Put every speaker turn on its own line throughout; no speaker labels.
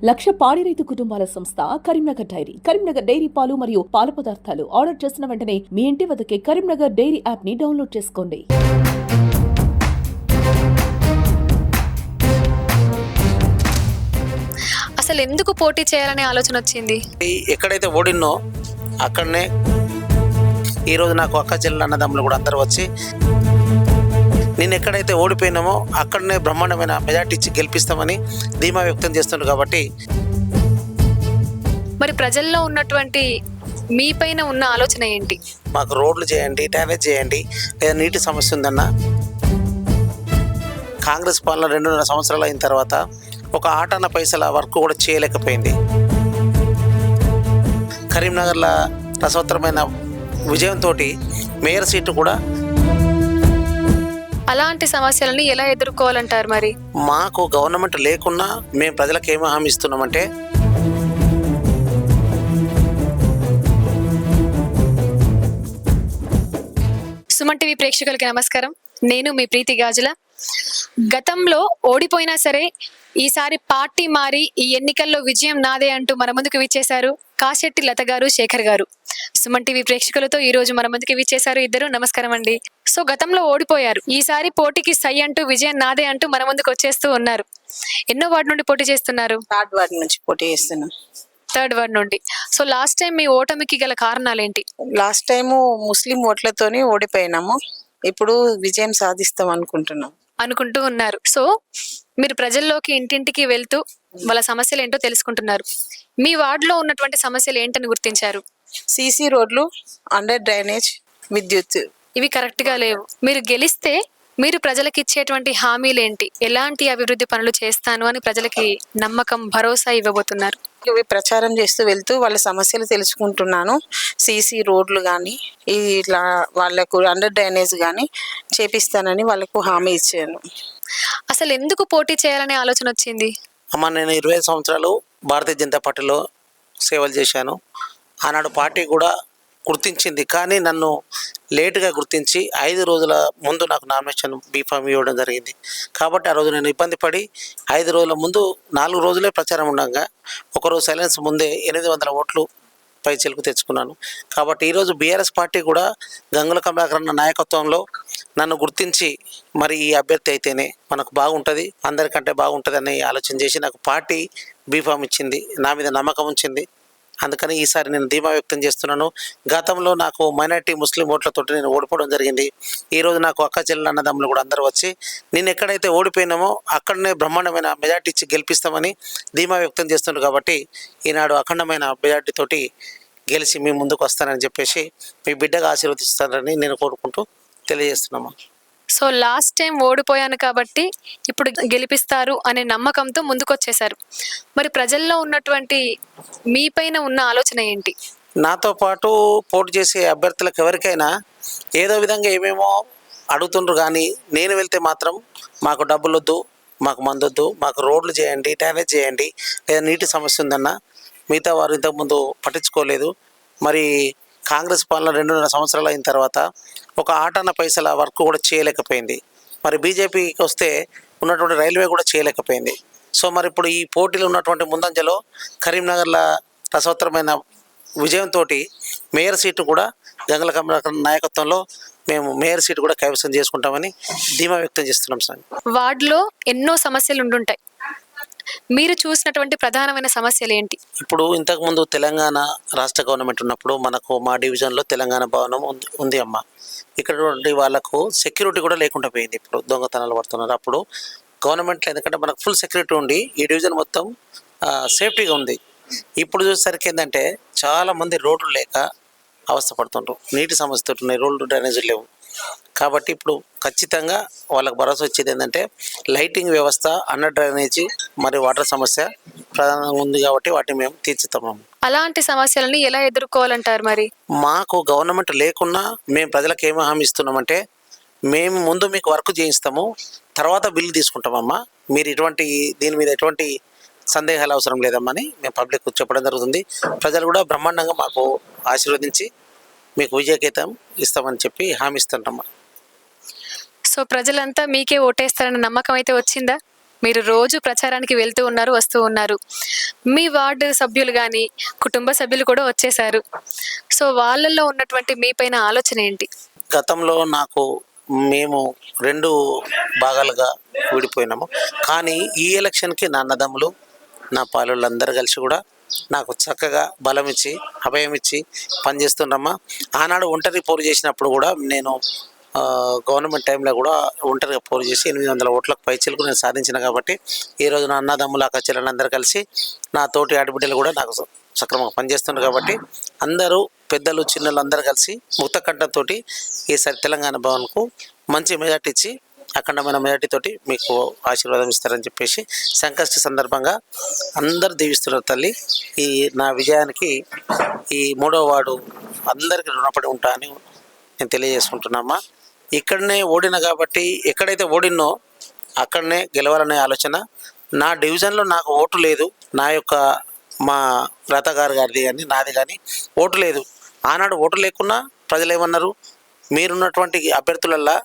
లక్ష పాడి రైతు కుటుంబాల సంస్థ కరీంనగర్ డైరీ. కరీంనగర్ డైరీ పాలు మరియు పాల పదార్థాలు ఆర్డర్ చేసిన వెంటనే మీ ఇంటి వద్దకే కరీంనగర్ డైరీ యాప్ ని డౌన్లోడ్ చేసుకోండి.
అసలు ఎందుకు పోటీ చేయాలనే ఆలోచన వచ్చింది?
ఎక్కడైతే ఓడినో అక్కడనే ఈరోజు నాకు అక్క చెల్లెలు అన్నదమ్ములు కూడా అందరూ వచ్చి నేను ఎక్కడైతే ఓడిపోయినామో అక్కడనే బ్రహ్మాండమైన మెజార్టీ ఇచ్చి గెలిపిస్తామని ధీమా వ్యక్తం చేస్తున్నారు. కాబట్టి
మరి ప్రజల్లో ఉన్నటువంటి మీ పైన ఉన్న ఆలోచన ఏంటి?
మాకు రోడ్లు చేయండి, డ్యామేజ్ చేయండి, లేదా నీటి సమస్య ఉందన్న. కాంగ్రెస్ పాలన 2.5 సంవత్సరాలు అయిన తర్వాత ఒక ఆటన్న పైసల వర్క్ కూడా చేయలేకపోయింది. కరీంనగర్లో రసవత్తరమైన విజయంతో మేయర్ సీటు కూడా.
అలాంటి సమస్యలని ఎలా ఎదుర్కోవాలంటారు? మరి
మాకు గవర్నమెంట్ లేకున్నా మేము ప్రజలకు ఏమి హామీ ఇస్తున్నామంటే
సుమన్ టీవీ ప్రేక్షకులకి నమస్కారం. నేను మీ ప్రీతి గాజుల. గతంలో ఓడిపోయినా సరే ఈసారి పార్టీ మారి ఈ ఎన్నికల్లో విజయం నాదే అంటూ మన ముందుకు విచ్చేశారు కాశెట్టి లత గారు, శేఖర్ గారు. సుమన్ టీవీ ప్రేక్షకులతో ఈ రోజు మన ముందుకు విచ్చేశారు ఇద్దరు. నమస్కారం అండి. సో గతంలో ఓడిపోయారు, ఈసారి పోటీకి సై అంటూ విజయం నాదే అంటూ మన ముందుకు వచ్చేస్తూ ఉన్నారు. ఎన్నో వార్డు నుండి పోటీ చేస్తున్నారు?
3rd వార్డ్ నుంచి పోటీ చేస్తున్నాం.
3rd వార్డ్ నుండి. సో లాస్ట్ టైం మీ ఓటమికి గల కారణాలు ఏంటి?
లాస్ట్ టైము ముస్లిం ఓట్లతోని ఓడిపోయినాము. ఇప్పుడు విజయం సాధిస్తాం
అనుకుంటూ ఉన్నారు. సో మీరు ప్రజల్లోకి ఇంటింటికి వెళ్తూ వాళ్ళ సమస్యలు ఏంటో తెలుసుకుంటున్నారు. మీ వార్డులో ఉన్నటువంటి సమస్యలు ఏంటని గుర్తించారు?
సీసీ రోడ్లు, అండర్ డ్రైనేజ్, విద్యుత్.
ఇవి కరెక్ట్ గా లేవు. మీరు గెలిస్తే మీరు ప్రజలకు ఇచ్చేటువంటి హామీలు ఏంటి? ఎలాంటి అభివృద్ధి పనులు చేస్తాను అని ప్రజలకి నమ్మకం, భరోసా ఇవ్వబోతున్నారు?
ఇవి ప్రచారం చేస్తూ వెళ్తూ వాళ్ళ సమస్యలు తెలుసుకుంటున్నాను. సీసీ రోడ్లు కానీ ఇట్లా వాళ్ళకు అండర్ డ్రైనేజ్ కానీ చేపిస్తానని వాళ్ళకు హామీ ఇచ్చాను.
అసలు ఎందుకు పోటీ చేయాలనే ఆలోచన వచ్చింది?
అమ్మ, నేను 25 సంవత్సరాలు భారతీయ జనతా పార్టీలో సేవలు చేశాను. ఆనాడు పార్టీ కూడా గుర్తించింది, కానీ నన్ను లేటుగా గుర్తించి 5 రోజుల ముందు నాకు నామినేషన్ బీఫామ్ ఇవ్వడం జరిగింది. కాబట్టి ఆ రోజు నేను ఇబ్బంది పడి 5 రోజుల ముందు 4 రోజులే ప్రచారం ఉండగా ఒకరోజు సైలెన్స్ ముందే 800 ఓట్లు పై చెలుకు తెచ్చుకున్నాను. కాబట్టి ఈరోజు బీఆర్ఎస్ పార్టీ కూడా గంగుల కమలాకర్ నాయకత్వంలో నన్ను గుర్తించి మరి ఈ అభ్యర్థి అయితేనే మనకు బాగుంటుంది, అందరికంటే బాగుంటుంది అని ఆలోచన చేసి నాకు పార్టీ బీఫామ్ ఇచ్చింది, నా మీద నమ్మకం ఉంచింది. అందుకని ఈసారి నేను ధీమా వ్యక్తం చేస్తున్నాను. గతంలో నాకు మైనార్టీ ముస్లిం ఓట్లతో నేను ఓడిపోవడం జరిగింది. ఈరోజు నాకు అక్క చెల్లెలు అన్నదమ్ములు కూడా అందరూ వచ్చి నేను ఎక్కడైతే ఓడిపోయినామో అక్కడనే బ్రహ్మాండమైన మెజార్టీ ఇచ్చి గెలిపిస్తామని ధీమా వ్యక్తం చేస్తున్నారు. కాబట్టి ఈనాడు అఖండమైన మెజార్టీతోటి గెలిచి మీ ముందుకు వస్తానని చెప్పేసి మీ బిడ్డగా ఆశీర్వదిస్తానని నేను కోరుకుంటూ తెలియజేస్తున్నాము.
సో లాస్ట్ టైం ఓడిపోయాను కాబట్టి ఇప్పుడు గెలిపిస్తారు అనే నమ్మకంతో ముందుకొచ్చేశారు. మరి ప్రజల్లో ఉన్నటువంటి మీ పైన ఉన్న ఆలోచన ఏంటి?
నాతో పాటు పోటీ చేసే అభ్యర్థులకు ఎవరికైనా ఏదో విధంగా ఏమేమో అడుగుతుండ్రు, కానీ నేను వెళ్తే మాత్రం మాకు డబ్బులు వద్దు, మాకు మందొద్దు, మాకు రోడ్లు చేయండి, డ్యామేజ్ చేయండి, లేదా నీటి సమస్య ఉందన్న. మిగతా వారు ఇంతకుముందు పట్టించుకోలేదు. మరి కాంగ్రెస్ పాలన 2.5 సంవత్సరాలు అయిన తర్వాత ఒక ఆటన్న పైసల వర్క్ కూడా చేయలేకపోయింది. మరి బీజేపీకి వస్తే ఉన్నటువంటి రైల్వే కూడా చేయలేకపోయింది. సో మరి ఇప్పుడు ఈ పోటీలో ఉన్నటువంటి ముందంజలో కరీంనగర్లో రసవత్తరమైన విజయంతో మేయర్ సీటు కూడా గంగుల కమలాకర్ నాయకత్వంలో మేము మేయర్ సీటు కూడా కైవసం చేసుకుంటామని ధీమా వ్యక్తం చేస్తున్నాం సార్.
వార్డులో ఎన్నో సమస్యలు ఉండుంటాయి. మీరు చూసినటువంటి ప్రధానమైన సమస్యలు ఏంటి?
ఇప్పుడు ఇంతకుముందు తెలంగాణ రాష్ట్ర గవర్నమెంట్ ఉన్నప్పుడు మనకు మా డివిజన్లో తెలంగాణ భవనం ఉంది అమ్మ. ఇక్కడ వాళ్ళకు సెక్యూరిటీ కూడా లేకుండా పోయింది. ఇప్పుడు దొంగతనాలు పడుతున్నారు. అప్పుడు గవర్నమెంట్లో ఎందుకంటే మనకు ఫుల్ సెక్యూరిటీ ఉండి ఈ డివిజన్ మొత్తం సేఫ్టీగా ఉంది. ఇప్పుడు చూసేసరికి ఏంటంటే చాలామంది రోడ్లు లేక అవస్థపడుతుంటారు, నీటి సమస్యతో ఉన్నాయి, రోడ్లు డ్రైనేజీలు లేవు. కాబట్టి ఇప్పుడు ఖచ్చితంగా వాళ్ళకు భరోసా వచ్చేది ఏంటంటే లైటింగ్ వ్యవస్థ, అండర్ డ్రైనేజీ మరియు వాటర్ సమస్య ప్రధానంగా ఉంది. కాబట్టి వాటిని మేము తీర్చుతాము.
అలాంటి సమస్యలని ఎలా ఎదుర్కోవాలంటారు? మరి
మాకు గవర్నమెంట్ లేకున్నా మేము ప్రజలకు ఏమి హామీ ఇస్తున్నామంటే మేము ముందు మీకు వర్క్ చేయిస్తాము, తర్వాత బిల్లు తీసుకుంటామమ్మా. మీరు దీని మీద ఎటువంటి సందేహాలు అవసరం లేదమ్మని మేము పబ్లిక్ చెప్పడం జరుగుతుంది. ప్రజలు కూడా బ్రహ్మాండంగా మాకు ఆశీర్వదించి మీకు విజయగీతం ఇస్తామని చెప్పి హామీ ఇస్తుంటామా.
సో ప్రజలంతా మీకే ఓటేస్తారన్న నమ్మకం అయితే వచ్చిందా? మీరు రోజు ప్రచారానికి వెళ్తూ ఉన్నారు, వస్తూ ఉన్నారు. మీ వార్డు సభ్యులు కానీ, కుటుంబ సభ్యులు కూడా వచ్చేసారు. సో వాళ్ళల్లో ఉన్నటువంటి మీ పైన ఆలోచన ఏంటి?
గతంలో మేము 2 భాగాలుగా విడిపోయినాము. కానీ ఈ ఎలక్షన్కి నా అన్నదమ్ములు, నా పాలోళ్ళందరూ కలిసి కూడా నాకు చక్కగా బలం ఇచ్చి, అభయం ఇచ్చి పనిచేస్తున్నారమ్మా. ఆనాడు ఒంటరి పోరు చేసినప్పుడు కూడా నేను గవర్నమెంట్ టైంలో కూడా ఒంటరిగా పోరు చేసి 800 ఓట్లకు పైచిలకు నేను సాధించిన కాబట్టి ఈరోజు నా అన్నదమ్ములు, అక్కచెల్లెలందరూ కలిసి నా తోటి ఆడబిడ్డలు కూడా నాకు సక్రమంగా పనిచేస్తున్నారు కాబట్టి అందరూ పెద్దలు చిన్నలు అందరూ కలిసి ముక్తకంఠంతో ఈసారి తెలంగాణ భవన్కు మంచి మెజార్టీ ఇచ్చి అఖండమైన మెజార్టీతోటి మీకు ఆశీర్వాదం ఇస్తారని చెప్పేసి సంకష్టి సందర్భంగా అందరూ దీవిస్తున్నారు తల్లి. ఈ నా విజయానికి ఈ 3వ వార్డు అందరికీ రుణపడి ఉంటా అని నేను తెలియజేసుకుంటున్నామా. ఇక్కడనే ఓడిన కాబట్టి ఎక్కడైతే ఓడినో అక్కడనే గెలవాలనే ఆలోచన. నా డివిజన్లో నాకు ఓటు లేదు, మా లత గారిది కానీ నాది కానీ ఓటు లేదు. ఆనాడు ఓటు లేకున్నా ప్రజలు ఏమన్నారు, మీరున్నటువంటి అభ్యర్థులల్లా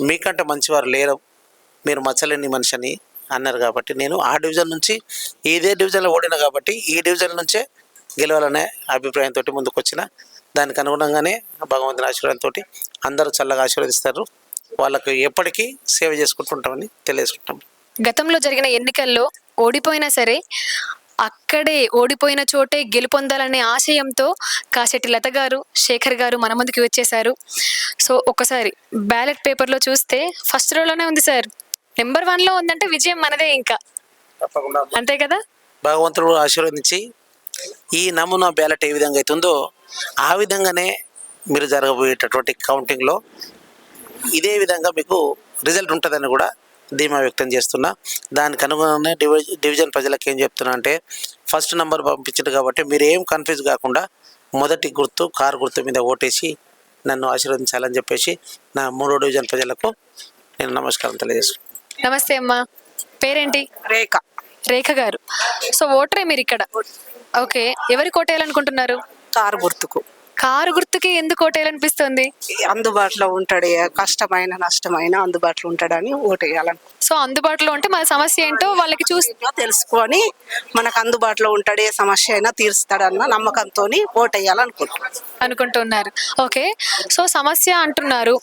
మీకంటే మంచివారు లేరు, మీరు మచ్చలేని మనిషి అని అన్నారు. కాబట్టి నేను ఆ డివిజన్ నుంచి ఇదే డివిజన్లో ఓడిన కాబట్టి ఈ డివిజన్ నుంచే గెలవాలనే అభిప్రాయంతో ముందుకు వచ్చిన. దానికి అనుగుణంగానే భగవంతుని ఆశీర్వాదంతో అందరూ చల్లగా ఆశీర్వదిస్తారు. వాళ్ళకు ఎప్పటికీ సేవ చేసుకుంటుంటామని తెలియజేసుకుంటాం.
గతంలో జరిగిన ఎన్నికల్లో ఓడిపోయినా సరే అక్కడే ఓడిపోయిన చోటే గెలుపొందాలనే ఆశయంతో కాశెట్టి లత గారు, శేఖర్ గారు మన ముందుకు వచ్చేసారు. సో ఒకసారి బ్యాలెట్ పేపర్లో చూస్తే ఫస్ట్ రోలోనే ఉంది సార్. నెంబర్ 1లో ఉందంటే విజయం మనదే ఇంకా, అంతే కదా?
భగవంతుడు ఆశీర్వదించి ఈ నమూనా బ్యాలెట్ ఏ విధంగా అవుతుందో ఆ విధంగానే మీరు జరగబోయేటటువంటి కౌంటింగ్లో ఇదే విధంగా మీకు రిజల్ట్ ఉంటుందని కూడా ధీమా వ్యక్తం చేస్తున్నా. దానికి అనుగుణంగానే డివిజన్ ప్రజలకు ఏం చెప్తున్నా అంటే, ఫస్ట్ నంబర్ పంపించారు కాబట్టి మీరు ఏం కన్ఫ్యూజ్ కాకుండా మొదటి గుర్తు కారు గుర్తు మీద ఓటేసి నన్ను ఆశీర్వదించాలని చెప్పేసి నా 3వ డివిజన్ ప్రజలకు నేను నమస్కారం తెలియజేస్తున్నాను.
నమస్తే అమ్మా, పేరేంటి?
రేఖ.
రేఖ గారు. సో ఓటరే మీరు ఇక్కడ. ఓకే, ఎవరికి ఓటేయాలనుకుంటున్నారు?
కారు గుర్తుకు.
కారు గుర్తుకి ఎందుకు ఓటేయాలనిపిస్తుంది?
అందుబాటులో ఉంటాడు, కష్టమైన నష్టమైన అందుబాటులో ఉంటాడని ఓటేయాలని.
సో అందుబాటులో ఉంటే మన సమస్య ఏంటో వాళ్ళకి
తెలుసుకొని మనకు అందుబాటులో ఉంటాడు, ఏ సమస్య అయినా తీరుస్తాడన్న నమ్మకంతో
అనుకుంటున్నారు. ఓకే, సో సమస్య అంటున్నారు.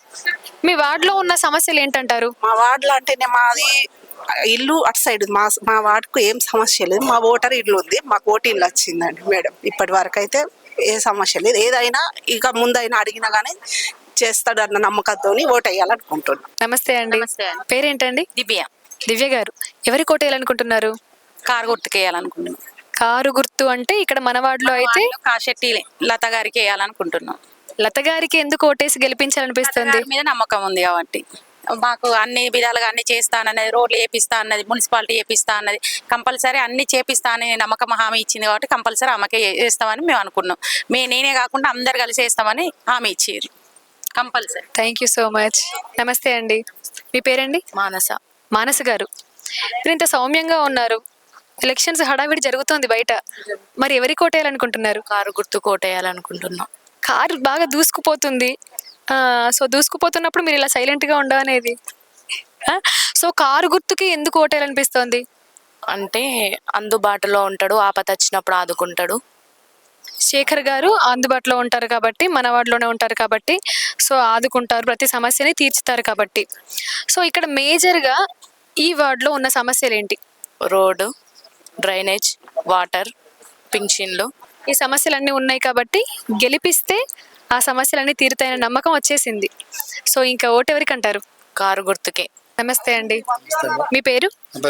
మీ వార్డులో ఉన్న సమస్యలు ఏంటంటారు?
మా వార్డులో అంటేనే మాది ఇల్లు అటు సైడ్, మా వార్డుకు ఏం సమస్య లేదు. మా ఓటర్ ఇల్లు ఉంది, మాకు ఓటు ఇల్లు వచ్చిందండి మేడం. ఇప్పటి వరకు అయితే ఏ సమస్య లేదు. ఏదైనా ఇక ముందైనా అడిగినా కానీ చేస్తాడన్న నమ్మకంతో ఓటు వేయాలనుకుంటున్నాను.
నమస్తే అండి, పేరేంటండి?
దివ్య.
దివ్య గారు, ఎవరికి ఓటేయాలనుకుంటున్నారు?
కారు గుర్తుకు వేయాలనుకుంటున్నాం.
కారు గుర్తు అంటే ఇక్కడ మన వార్డులో అయితే
కాశెట్టి లత గారికి వేయాలనుకుంటున్నాం.
లత గారికి ఎందుకు ఓటేసి గెలిపించాలనిపిస్తుంది?
మీద నమ్మకం ఉంది కాబట్టి మాకు అన్ని విధాలుగా అన్ని చేస్తానన్నది, రోడ్లు వేపిస్తా అన్నది, మున్సిపాలిటీ వేపిస్తా అన్నది, కంపల్సరీ అన్ని చేపిస్తా అని నమ్మకం హామీ ఇచ్చింది కాబట్టి కంపల్సరీ ఆమెకే వేస్తామని మేము అనుకున్నాం. నేనే కాకుండా అందరు కలిసి వేస్తామని హామీ ఇచ్చారు compulsory.
Thank you so much. నమస్తే అండి, మీ పేరండి?
మానస.
మానస గారు, మీరు ఇంత సౌమ్యంగా ఉన్నారు, ఎలక్షన్స్ హడావిడి జరుగుతుంది బయట, మరి ఎవరికి ఓటేయాలనుకుంటున్నారు?
కారు గుర్తుకు ఓటేయాలనుకుంటున్నాం.
కారు బాగా దూసుకుపోతుంది. సో దూసుకుపోతున్నప్పుడు మీరు ఇలా సైలెంట్గా ఉండవనేది. సో కారు గుర్తుకి ఎందుకు ఓటేయాలనిపిస్తోంది?
అంటే అందుబాటులో ఉంటాడు, ఆపద వచ్చినప్పుడు ఆదుకుంటాడు.
శేఖర్ గారు అందుబాటులో ఉంటారు కాబట్టి, మన వార్డులోనే ఉంటారు కాబట్టి, సో ఆదుకుంటారు, ప్రతి సమస్యని తీర్చుతారు కాబట్టి. సో ఇక్కడ మేజర్గా ఈ వార్డులో ఉన్న సమస్యలు ఏంటి?
రోడ్డు, డ్రైనేజ్, వాటర్, పింఛన్లు,
ఈ సమస్యలన్నీ ఉన్నాయి కాబట్టి గెలిపిస్తే ఆ సమస్యలన్నీ తీరుతాయనే నమ్మకం వచ్చేసింది. సో ఇంకా ఓటు ఎవరికి అంటారు?
కారు గుర్తుకే.
నమస్తే అండి, మీ పేరు?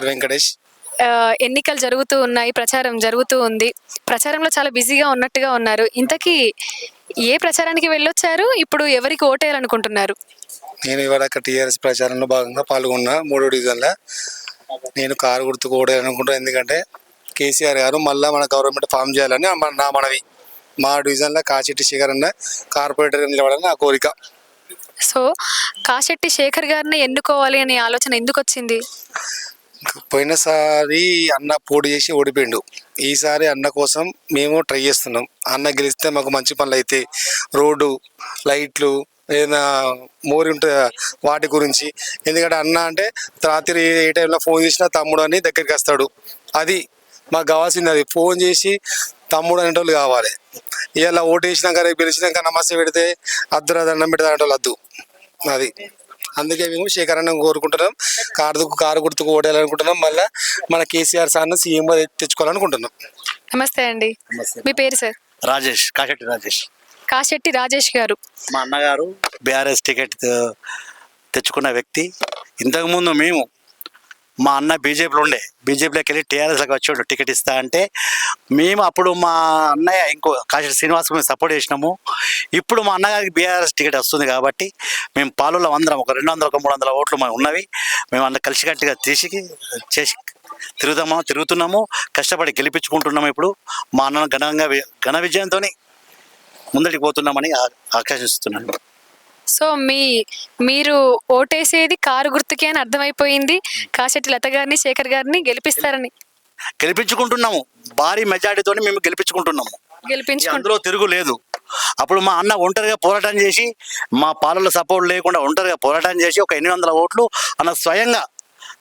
వెంకటేష్.
ఎన్నికలు జరుగుతూ ఉన్నాయి, ప్రచారం జరుగుతూ ఉంది. ప్రచారంలో చాలా బిజీగా ఉన్నట్టుగా ఉన్నారు. ఇంతకీ ఏ ప్రచారానికి వెళ్ళొచ్చారు? ఇప్పుడు ఎవరికి ఓటేయాలనుకుంటున్నారు?
నేను ఇవాళ టీఆర్ఎస్ ప్రచారంలో భాగంగా పాల్గొన్నా 3వ డివిజన్లో. నేను కారు గుర్తుకు ఓటేయాలనుకుంటున్నాను. ఎందుకంటే కేసీఆర్ గారు మళ్ళీ మన గవర్నమెంట్ ఫామ్ చేయాలని నా మనవి. మా డివిజన్లో కాశెట్టి శేఖర్ అన్న కార్పొరేటర్ నిలబడాలని నా కోరిక.
సో కాశెట్టి శేఖర్ గారిని ఎన్నుకోవాలి అనే ఆలోచన ఎందుకు వచ్చింది?
పోయినసారి అన్న పోటీ చేసి ఓడిపోయిండు. ఈసారి అన్న కోసం మేము ట్రై చేస్తున్నాం. అన్న గెలిస్తే మాకు మంచి పనులు అయితే, రోడ్డు, లైట్లు, ఏదైనా మోరి ఉంటే వాటి గురించి. ఎందుకంటే అన్న అంటే రాత్రి ఏ టైంలో ఫోన్ చేసినా తమ్ముడు అని దగ్గరికి వస్తాడు. అది మాకు కావాల్సింది. అది ఫోన్ చేసి తమ్ముడు అనేటోళ్ళు కావాలి. ఇలా ఓటు వేసినాక రేపు గెలిచినాక నమస్తే పెడితే అద్దురా దండం పెడతా అనేటోళ్ళు వద్దు. అది అందుకే మేము శేఖర్ అన్న కోరుకుంటున్నాం. కారు గుర్తుకు ఓటేయాలనుకుంటున్నాం. మళ్ళీ మన కేసీఆర్ సార్ను సీఎం తెచ్చుకోవాలనుకుంటున్నాం.
నమస్తే అండి. మీ పేరు సార్?
రాజేష్, కాశెట్టి రాజేష్.
కాశెట్టి రాజేష్ గారు.
మా అన్నగారు బీఆర్ఎస్ టికెట్ తెచ్చుకున్న వ్యక్తి. ఇంతకుముందు మేము మా అన్న బీజేపీలోకి వెళ్ళి టీఆర్ఎస్లోకి వచ్చాడు టికెట్ ఇస్తా అంటే మేము అప్పుడు మా అన్నయ్య ఇంకో కాశెట్టి శ్రీనివాస్ మేము సపోర్ట్ చేసినాము. ఇప్పుడు మా అన్నగారికి బీఆర్ఎస్ టికెట్ వస్తుంది కాబట్టి మేము పాలులో అందరం ఒక 200 ఒక 300 ఓట్లు మేము ఉన్నవి. మేము అందరం కలిసికట్టుగా చేసి తిరుగుతున్నాము. కష్టపడి గెలిపించుకుంటున్నాము. ఇప్పుడు మా అన్నను ఘన విజయంతో ముందడికి పోతున్నామని ఆకాశిస్తున్నాను.
సో మీరు ఓటేసేది కారు గుర్తుకే అని అర్థమైపోయింది. కాశెట్టి లత గారిని, శేఖర్ గారిని
గెలిపించుకుంటున్నాము. భారీ మెజార్టీతో మేము గెలిపించుకుంటున్నాము. అందులో తిరుగు లేదు. అప్పుడు మా అన్న ఒంటరిగా పోరాటం చేసి, మా పాలన సపోర్ట్ లేకుండా ఒంటరిగా పోరాటం చేసి ఒక 800 ఓట్లు అన్న స్వయంగా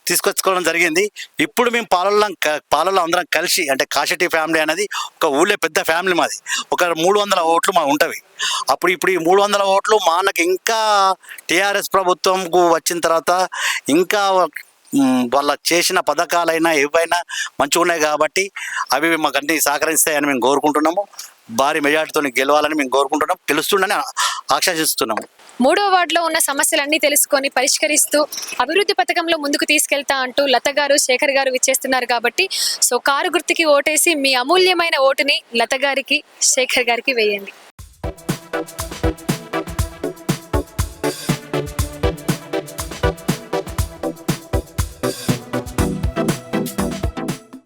తీసుకొచ్చుకోవడం జరిగింది. ఇప్పుడు మేము పాలలో అందరం కలిసి, అంటే కాశెట్టి ఫ్యామిలీ అనేది ఒక ఊళ్ళో పెద్ద ఫ్యామిలీ మాది. ఒక 300 ఓట్లు మా ఉంటవి. ఇప్పుడు ఈ 300 ఓట్లు మా అన్నకి ఇంకా టీఆర్ఎస్ ప్రభుత్వంకు వచ్చిన తర్వాత ఇంకా వాళ్ళ చేసిన పథకాలైనా ఏవైనా మంచిగా ఉన్నాయి కాబట్టి అవి మాకు అన్ని సహకరిస్తాయని మేము కోరుకుంటున్నాము. భారీ మెజార్టీతో గెలవాలని మేము కోరుకుంటున్నాం. గెలుస్తుండని ఆకాంక్షిస్తున్నాము.
3వ వార్డులో ఉన్న సమస్యలన్నీ తెలుసుకొని పరిష్కరిస్తూ అభివృద్ధి పథకంలో ముందుకు తీసుకెళ్తా అంటూ లత గారు, శేఖర్ గారు విచ్చేస్తున్నారు కాబట్టి సో కారు గుర్తుకి ఓటేసి మీ అమూల్యమైన ఓటుని లత గారికి, శేఖర్ గారికి వేయండి.